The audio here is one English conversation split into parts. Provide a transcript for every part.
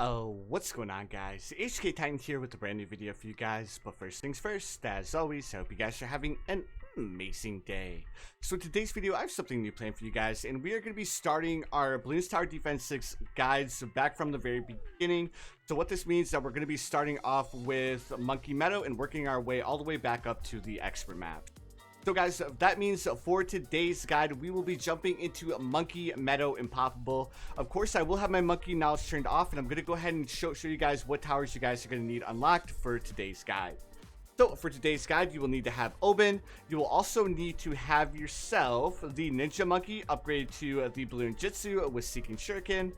Oh, what's going on, guys? HK Titan here with a brand new video for you guys. But first things first, as always, I hope you guys are having an amazing day. So in today's video, I have something new planned for you guys, and we are going to be starting our Bloons Tower Defense 6 guides back from the very beginning. So what this means is that we're going to be starting off with Monkey Meadow and working our way all the way back up to the expert map. So guys, that means for today's guide, we will be jumping into Monkey Meadow Impoppable. Of course, I will have my monkey knowledge turned off, and I'm going to go ahead and show you guys what towers you guys are going to need unlocked for today's guide. So for today's guide, you will need to have Oben. You will also need to have yourself the Ninja Monkey upgrade to the Balloon Jitsu with Seeking Shuriken.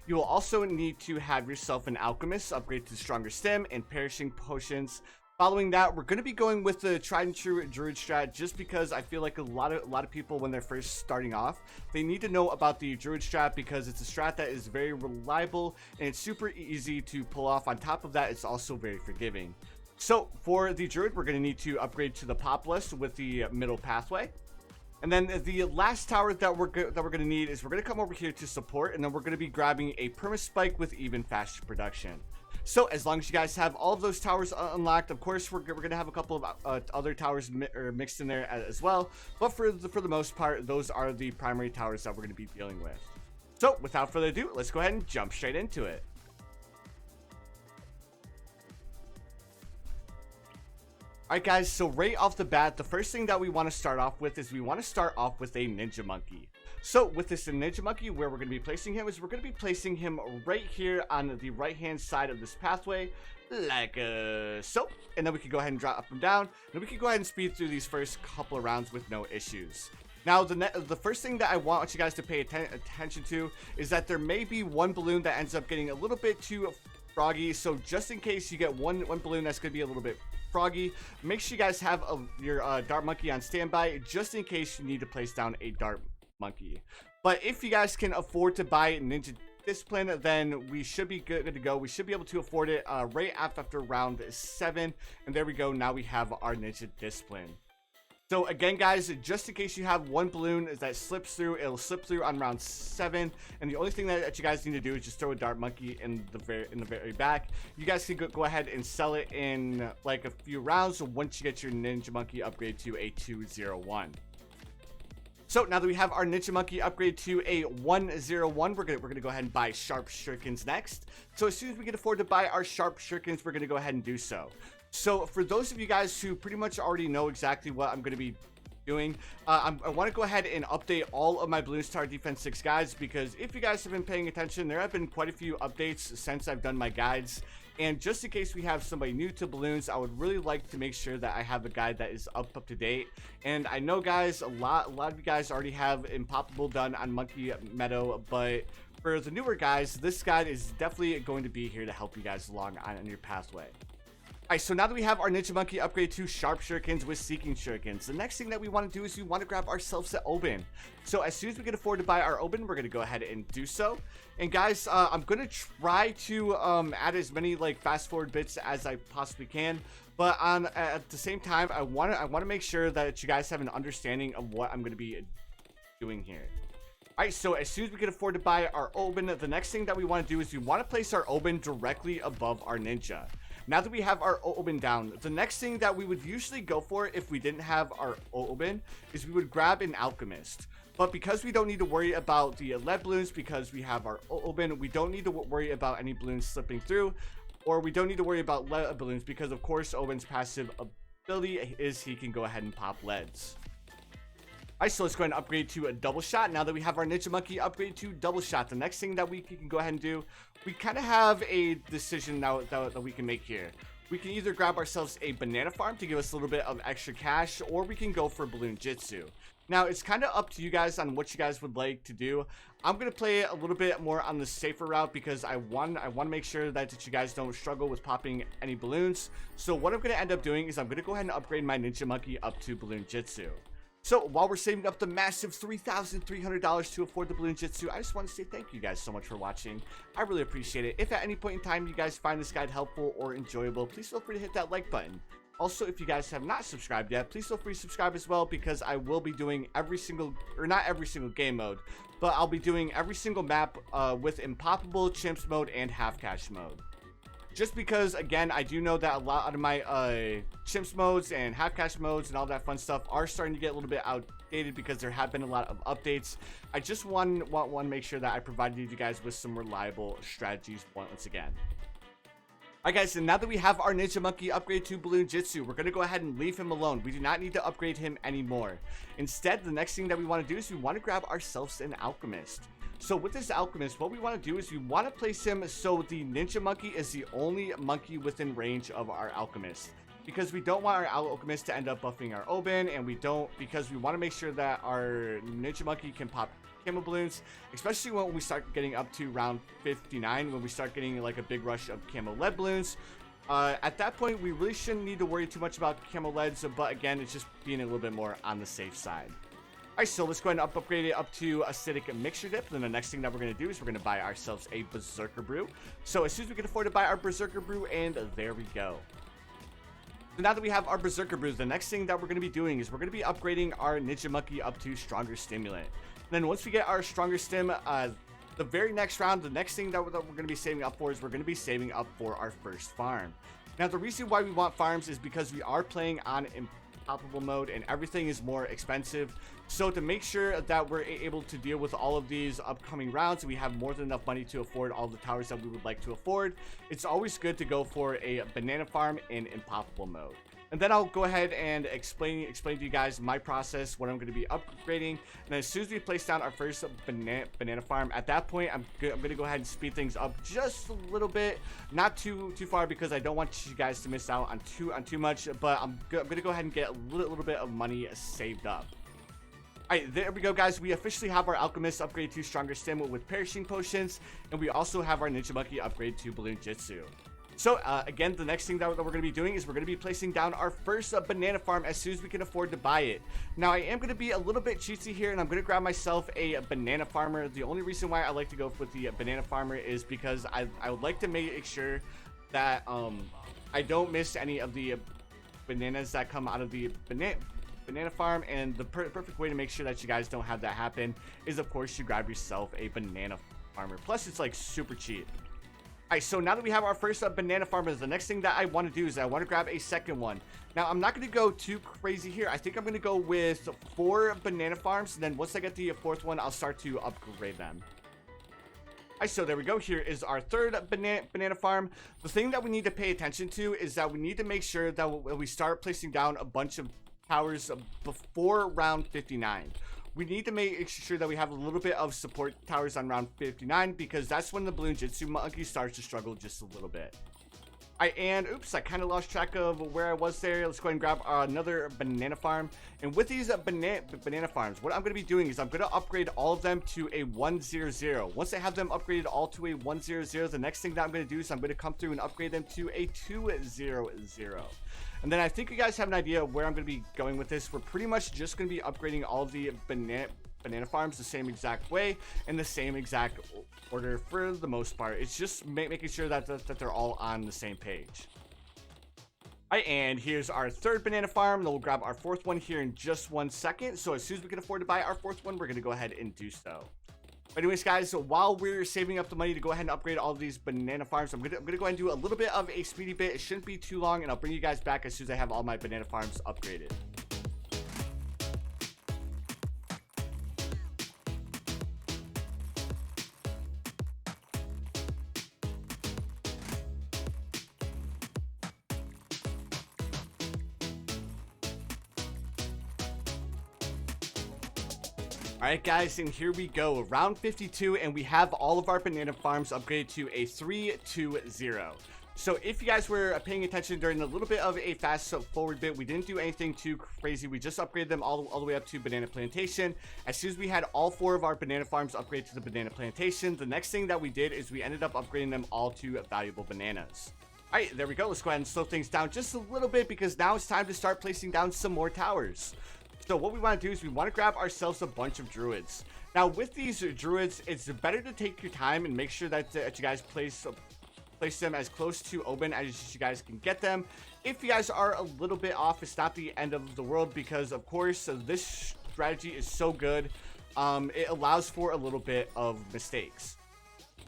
You will also need to have yourself an Alchemist upgrade to Stronger Stem and Perishing Potions. Following that, we're going to be going with the tried and true Druid strat, just because I feel like a lot of people, when they're first starting off, they need to know about the Druid strat because it's a strat that is very reliable and it's super easy to pull off. On top of that, it's also very forgiving. So for the Druid, we're going to need to upgrade to the Populist with the middle pathway. And then the last tower that we're going to need is we're going to come over here to support, and then we're going to be grabbing a perma-spike with even faster production. So as long as you guys have all of those towers unlocked, of course we're going to have a couple of other towers mixed in there as well, but for the most part, those are the primary towers that we're going to be dealing with. So without further ado, let's go ahead and jump straight into it. Alright guys, so right off the bat, the first thing that we want to start off with is we want to start off with a Ninja Monkey. So with this Ninja Monkey, where we're going to be placing him is we're going to be placing him right here on the right hand side of this pathway, like so. And then we can go ahead and drop up and down, and we can go ahead and speed through these first couple of rounds with no issues. Now, the first thing that I want you guys to pay attention to is that there may be one balloon that ends up getting a little bit too froggy. So just in case you get one balloon that's going to be a little bit froggy, make sure you guys have your dart monkey on standby, just in case you need to place down a dart monkey. But if you guys can afford to buy Ninja Discipline, then we should be good to go. We should be able to afford it right after round 7. And there we go. Now we have our Ninja Discipline. So again, guys, just in case you have one balloon that slips through, it'll slip through on round 7. And the only thing that you guys need to do is just throw a dart monkey in the very back. You guys can go ahead and sell it in like a few rounds once you get your Ninja Monkey upgrade to a 201. So now that we have our Ninja Monkey upgrade to a 101, we're gonna go ahead and buy Sharp Shurikens next. So as soon as we can afford to buy our Sharp Shurikens, we're gonna go ahead and do so. So for those of you guys who pretty much already know exactly what I'm gonna be doing, I want to go ahead and update all of my Bloons Tower Defense 6 guides, because if you guys have been paying attention, there have been quite a few updates since I've done my guides. And just in case we have somebody new to Bloons, I would really like to make sure that I have a guide that is up to date. And I know, guys, a lot of you guys already have Impoppable done on Monkey Meadow, but for the newer guys, this guide is definitely going to be here to help you guys along on your pathway. Alright, so now that we have our Ninja Monkey upgrade to Sharp Shurikens with Seeking Shurikens, the next thing that we want to do is we want to grab ourselves an Oben. So as soon as we can afford to buy our Oben, we're going to go ahead and do so. And guys, I'm going to try to add as many like fast forward bits as I possibly can. But at the same time, I want to make sure that you guys have an understanding of what I'm going to be doing here. Alright, so as soon as we can afford to buy our Oben, the next thing that we want to do is we want to place our Oben directly above our Ninja. Now that we have our Oben down, the next thing that we would usually go for if we didn't have our Oben is we would grab an Alchemist. But because we don't need to worry about the lead balloons because we have our Oben, we don't need to worry about any balloons slipping through, or we don't need to worry about lead balloons because, of course, Oben's passive ability is he can go ahead and pop leads. Alright, so let's go ahead and upgrade to a double shot. Now that we have our Ninja Monkey upgrade to double shot, the next thing that we can go ahead and do, we kind of have a decision now that we can make here. We can either grab ourselves a banana farm to give us a little bit of extra cash, or we can go for Balloon Jitsu. Now, it's kind of up to you guys on what you guys would like to do. I'm going to play it a little bit more on the safer route because I want to make sure that you guys don't struggle with popping any balloons. So what I'm going to end up doing is I'm going to go ahead and upgrade my Ninja Monkey up to Balloon Jitsu. So while we're saving up the massive $3,300 to afford the Balloon Jitsu, I just want to say thank you guys so much for watching. I really appreciate it. If at any point in time you guys find this guide helpful or enjoyable, please feel free to hit that like button. Also, if you guys have not subscribed yet, please feel free to subscribe as well, because I will be doing every single, or not every single game mode, but I'll be doing every single map with Impoppable, Chimps mode, and Half Cash mode. Just because, again, I do know that a lot of my Chimps modes and Half Cash modes and all that fun stuff are starting to get a little bit outdated because there have been a lot of updates. I just want to make sure that I provided you guys with some reliable strategies once again. Alright guys, and now that we have our Ninja Monkey upgrade to Bloon Jitsu, we're going to go ahead and leave him alone. We do not need to upgrade him anymore. Instead, the next thing that we want to do is we want to grab ourselves an Alchemist. So with this Alchemist, what we want to do is we want to place him so the Ninja Monkey is the only monkey within range of our Alchemist. Because we don't want our Alchemist to end up buffing our Oben, and because we want to make sure that our Ninja Monkey can pop camo balloons, especially when we start getting up to round 59, when we start getting like a big rush of camo lead balloons. At that point, we really shouldn't need to worry too much about camo leads, but again, it's just being a little bit more on the safe side. Alright, so let's go ahead and upgrade it up to acidic mixture dip. Then the next thing that we're going to do is we're going to buy ourselves a Berserker Brew. So as soon as we can afford to buy our Berserker Brew, and there we go. So now that we have our Berserker Brews, the next thing that we're going to be doing is we're going to be upgrading our Ninja Monkey up to Stronger Stimulant. And then once we get our Stronger Stim, the very next round, the next thing that we're going to be saving up for is we're going to be saving up for our first farm. Now the reason why we want farms is because we are playing on Impoppable mode and everything is more expensive. So to make sure that we're able to deal with all of these upcoming rounds, we have more than enough money to afford all the towers that we would like to afford. It's always good to go for a banana farm in Impoppable mode. And then I'll go ahead and explain to you guys my process, what I'm going to be upgrading. And as soon as we place down our first banana farm, at that point, I'm going to go ahead and speed things up just a little bit. Not too far, because I don't want you guys to miss out on too much. But I'm going to go ahead and get a little bit of money saved up. Alright, there we go, guys. We officially have our Alchemist upgrade to Stronger Stim with Perishing Potions. And we also have our Ninja Monkey upgrade to Bloon Jitsu. So, again, the next thing that we're going to be doing is we're going to be placing down our first banana farm as soon as we can afford to buy it. Now, I am going to be a little bit cheatsy here, and I'm going to grab myself a banana farmer. The only reason why I like to go with the banana farmer is because I would like to make sure that I don't miss any of the bananas that come out of the banana farm. And the perfect way to make sure that you guys don't have that happen is, of course, you grab yourself a banana farmer. Plus, it's like super cheap. Alright, so now that we have our first banana farmers, the next thing that I want to do is I want to grab a second one. Now, I'm not going to go too crazy here. I think I'm going to go with 4 banana farms, and then once I get the 4th one, I'll start to upgrade them. Alright, so there we go. Here is our third banana farm. The thing that we need to pay attention to is that we need to make sure that we start placing down a bunch of towers before round 59. We need to make sure that we have a little bit of support towers on round 59, because that's when the Bloon Jitsu Monkey starts to struggle just a little bit. Alright, and oops, I kind of lost track of where I was there. Let's go ahead and grab another banana farm. And with these banana farms, what I'm going to be doing is I'm going to upgrade all of them to a 100. Once I have them upgraded all to a 100, the next thing that I'm going to do is I'm going to come through and upgrade them to a 200. And then I think you guys have an idea of where I'm going to be going with this. We're pretty much just going to be upgrading all of the banana farms the same exact way in the same exact order for the most part. It's just making sure that they're all on the same page. Alright, and here's our third banana farm. Then we'll grab our 4th one here in just 1 second. So as soon as we can afford to buy our 4th one, we're going to go ahead and do so. But anyways, guys, so while we're saving up the money to go ahead and upgrade all of these banana farms, I'm gonna go ahead and do a little bit of a speedy bit. It shouldn't be too long, and I'll bring you guys back as soon as I have all my banana farms upgraded. Alright guys, and here we go, round 52, and we have all of our banana farms upgraded to a 320. So if you guys were paying attention during a little bit of a fast forward bit, we didn't do anything too crazy. We just upgraded them all the way up to Banana Plantation. As soon as we had all 4 of our banana farms upgraded to the Banana Plantation, the next thing that we did is we ended up upgrading them all to valuable bananas. Alright, there we go. Let's go ahead and slow things down just a little bit, because now it's time to start placing down some more towers. So what we want to do is we want to grab ourselves a bunch of Druids. Now with these Druids, it's better to take your time and make sure that you guys place them as close to Oben as you guys can get them. If you guys are a little bit off, it's not the end of the world, because of course this strategy is so good it allows for a little bit of mistakes.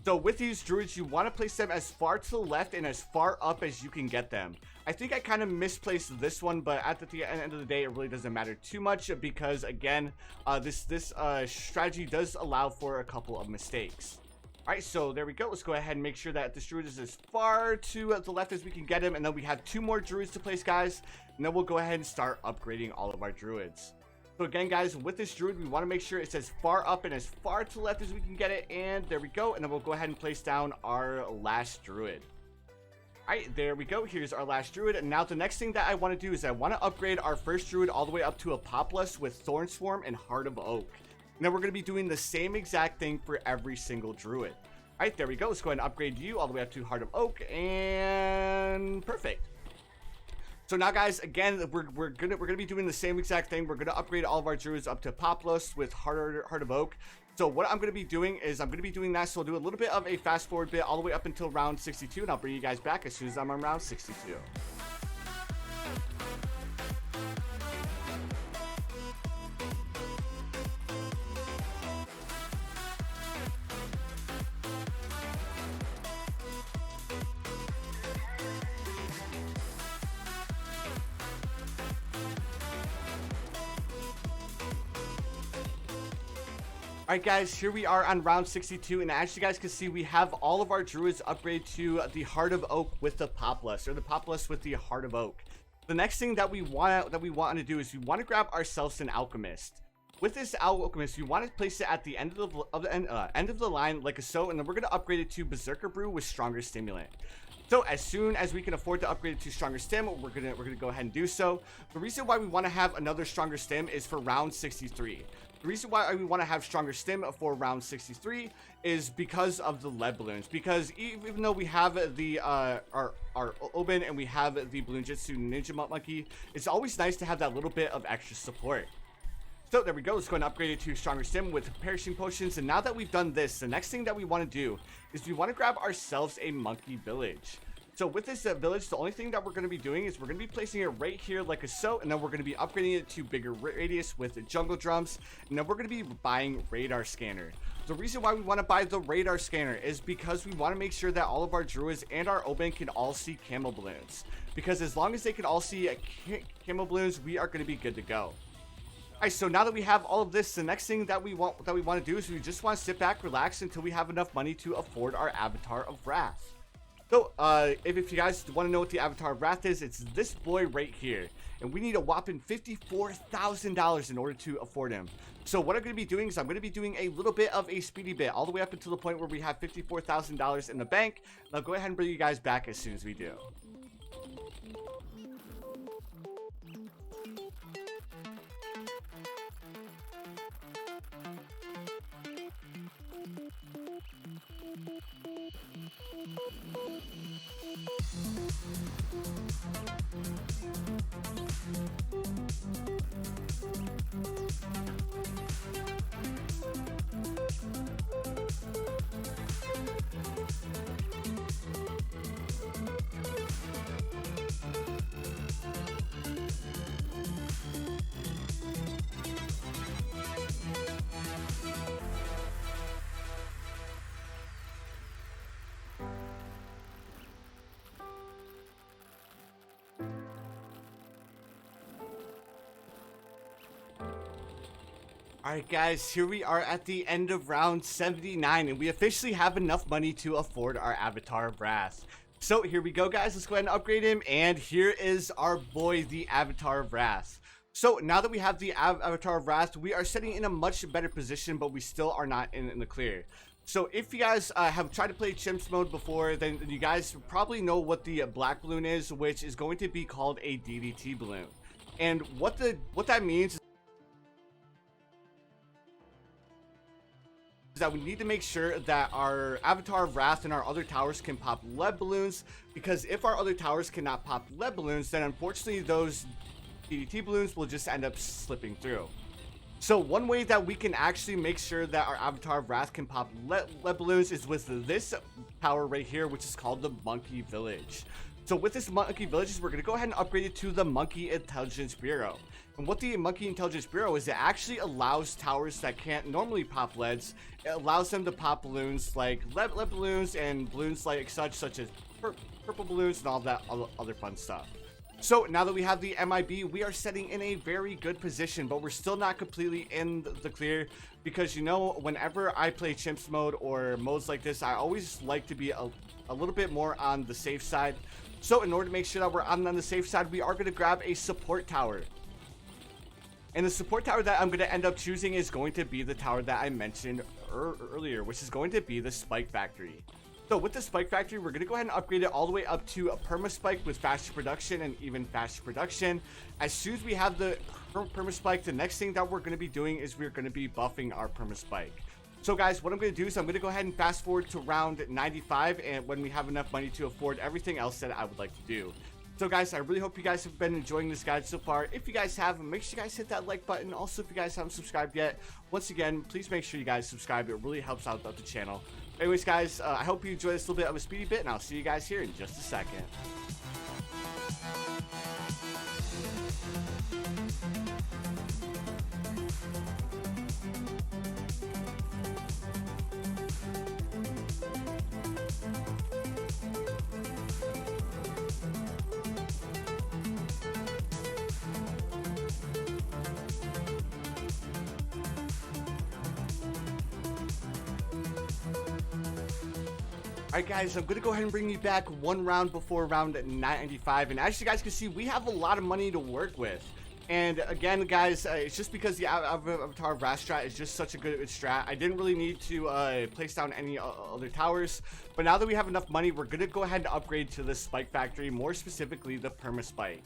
So with these druids, you want to place them as far to the left and as far up as you can get them. I think I kind of misplaced this one, but at the end of the day, it really doesn't matter too much because, again, this strategy does allow for a couple of mistakes. All right, so there we go. Let's go ahead and make sure that this druid is as far to the left as we can get him, and then we have 2 more druids to place, guys, and then we'll go ahead and start upgrading all of our druids. So again, guys, with this druid, we want to make sure it's as far up and as far to the left as we can get it. And there we go. And then we'll go ahead and place down our last druid. All right, there we go. Here's our last druid. And now the next thing that I want to do is I want to upgrade our first druid all the way up to a Populus with Thorn Swarm and Heart of Oak. And then we're going to be doing the same exact thing for every single druid. All right, there we go. Let's go ahead and upgrade you all the way up to Heart of Oak. And perfect. So now, guys, again, we're gonna be doing the same exact thing. We're gonna upgrade all of our druids up to Populus with Heart of Oak. So what I'm gonna be doing is I'm gonna be doing that. So I'll do a little bit of a fast forward bit all the way up until round 62, and I'll bring you guys back as soon as I'm on round 62. Alright guys, here we are on round 62, and as you guys can see, we have all of our druids upgrade to the Heart of Oak with the Populus, or the Populus with the Heart of Oak. The next thing that we want to do is we want to grab ourselves an Alchemist. With this Alchemist, we want to place it at the end of the line like so, and then we're going to upgrade it to Berserker Brew with Stronger Stimulant. So as soon as we can afford to upgrade it to Stronger Stim, we're gonna go ahead and do so. The reason why we want to have another Stronger Stim is for round 63. The reason why we want to have Stronger Stim for round 63 is because of the lead balloons. Because even though we have the our Oben and we have the Bloonjitsu Ninja Monkey, it's always nice to have that little bit of extra support. So there we go. Let's go and upgrade it to Stronger Stim with Perishing Potions. And now that we've done this, the next thing that we want to do is we want to grab ourselves a monkey village. So with this village, the only thing that we're going to be doing is we're going to be placing it right here like so, and then we're going to be upgrading it to bigger radius with the jungle drums, and then we're going to be buying radar scanner. The reason why we want to buy the radar scanner is because we want to make sure that all of our druids and our Oben can all see camo balloons, because as long as they can all see camo balloons, we are going to be good to go. Alright, so now that we have all of this, the next thing that we want to do is we just want to sit back, relax until we have enough money to afford our Avatar of Wrath. So, if you guys want to know what the Avatar of Wrath is, it's this boy right here. And we need a whopping $54,000 in order to afford him. So what I'm going to be doing is I'm going to be doing a little bit of a speedy bit, all the way up until the point where we have $54,000 in the bank. And I'll go ahead and bring you guys back as soon as we do. Alright guys, here we are at the end of round 79, and we officially have enough money to afford our Avatar of Wrath. So here we go guys, let's go ahead and upgrade him, and here is our boy, the Avatar of Wrath. So now that we have the Avatar of Wrath, we are sitting in a much better position, but we still are not in the clear. So if you guys have tried to play Chimps mode before, then you guys probably know what the black balloon is, which is going to be called a DDT balloon. And what that means is that we need to make sure that our Avatar of Wrath and our other towers can pop lead balloons, because if our other towers cannot pop lead balloons, then unfortunately those DDT balloons will just end up slipping through. So one way that we can actually make sure that our Avatar of Wrath can pop lead balloons is with this tower right here, which is called the Monkey Village. So with this monkey villages, we're going to go ahead and upgrade it to the Monkey Intelligence Bureau. And what the Monkey Intelligence Bureau is, it actually allows towers that can't normally pop leads. It allows them to pop balloons like lead balloons and balloons like such as purple balloons and all that other fun stuff. So now that we have the MIB, we are sitting in a very good position, but we're still not completely in the clear because, you know, whenever I play chimps mode or modes like this, I always like to be a little bit more on the safe side. So in order to make sure that we're on the safe side, we are going to grab a support tower. And the support tower that I'm going to end up choosing is going to be the tower that I mentioned earlier, which is going to be the Spike Factory. So with the Spike Factory, we're going to go ahead and upgrade it all the way up to a Perma Spike with faster production and even faster production. As soon as we have the Perma Spike, the next thing that we're going to be doing is we're going to be buffing our Perma Spike. So guys, what I'm going to do is I'm going to go ahead and fast forward to round 95, and when we have enough money to afford everything else that I would like to do. So guys, I really hope you guys have been enjoying this guide so far. If you guys have, make sure you guys hit that like button. Also, if you guys haven't subscribed yet, once again, please make sure you guys subscribe. It really helps out the channel. Anyways, guys, I hope you enjoyed this little bit of a speedy bit, and I'll see you guys here in just a second. Alright guys, I'm going to go ahead and bring you back one round before round 95, and as you guys can see, we have a lot of money to work with. And again guys, it's just because the Avatar of Wrath strat is just such a good strat. I didn't really need to place down any other towers, but now that we have enough money, we're going to go ahead and upgrade to the Spike Factory, more specifically the Perma Spike.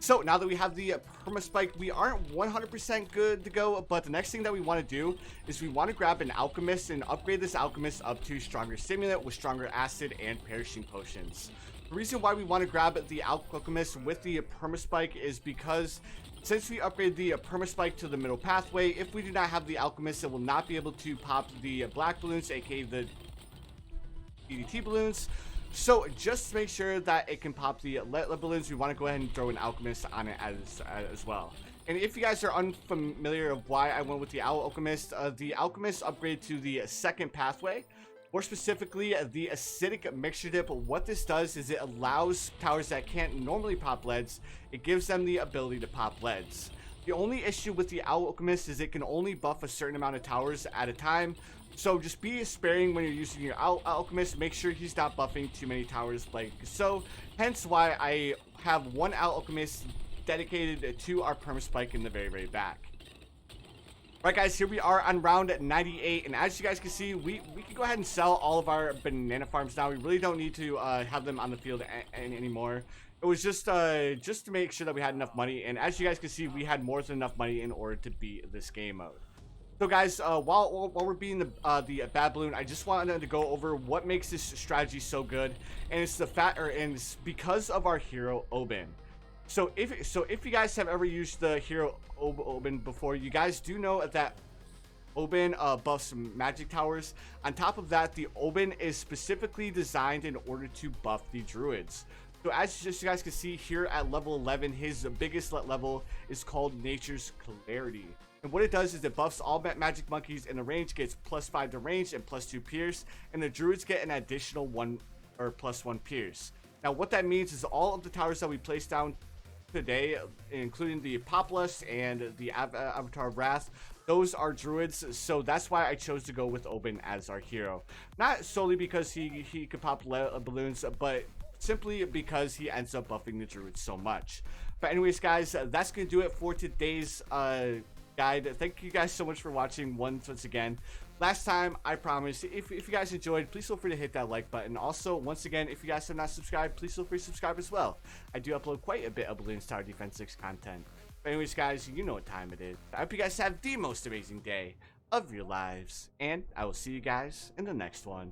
So now that we have the Perma Spike, we aren't 100% good to go, but the next thing that we want to do is we want to grab an Alchemist and upgrade this Alchemist up to stronger Stimulant with stronger Acid and Perishing Potions. The reason why we want to grab the Alchemist with the Perma Spike is because since we upgrade the Perma Spike to the middle pathway, if we do not have the Alchemist, it will not be able to pop the black balloons, aka the DDT balloons. So just to make sure that it can pop the lead balloons, we want to go ahead and throw an Alchemist on it as well. And if you guys are unfamiliar of why I went with the Alchemist upgrade to the second pathway, more specifically the acidic mixture dip. What this does is it allows towers that can't normally pop leads, it gives them the ability to pop leads. The only issue with the Alchemist is it can only buff a certain amount of towers at a time. So just be sparing when you're using your Alchemist. Make sure he's not buffing too many towers like so. Hence why I have one Alchemist dedicated to our Perma Spike in the very back. Alright guys, here we are on round 98, and as you guys can see, we can go ahead and sell all of our banana farms now. We really don't need to have them on the field anymore. It was just to make sure that we had enough money, and as you guys can see, we had more than enough money in order to beat this game mode. So guys, while we're beating the bad balloon, I just wanted to go over what makes this strategy so good, and it's it's because of our hero Oben. So if you guys have ever used the hero Oben before, you guys do know that Oben buffs magic towers. On top of that, the Oben is specifically designed in order to buff the Druids. So as you guys can see here at level 11, his biggest level is called Nature's Clarity. And what it does is it buffs all magic monkeys in the range, gets +5 to range and +2 pierce, and the Druids get an additional +1 pierce. Now what that means is all of the towers that we place down today, including the Populus and the Avatar of Wrath, those are Druids. So that's why I chose to go with Oben as our hero. Not solely because he could pop balloons, but simply because he ends up buffing the Druids so much. But anyways guys, that's gonna do it for today's guide. Thank you guys so much for watching once again. Last time, I promise, if you guys enjoyed, please feel free to hit that like button. Also, once again, if you guys have not subscribed, please feel free to subscribe as well. I do upload quite a bit of Bloons Tower Defense 6 content. But anyways guys, you know what time it is. I hope you guys have the most amazing day of your lives, and I will see you guys in the next one.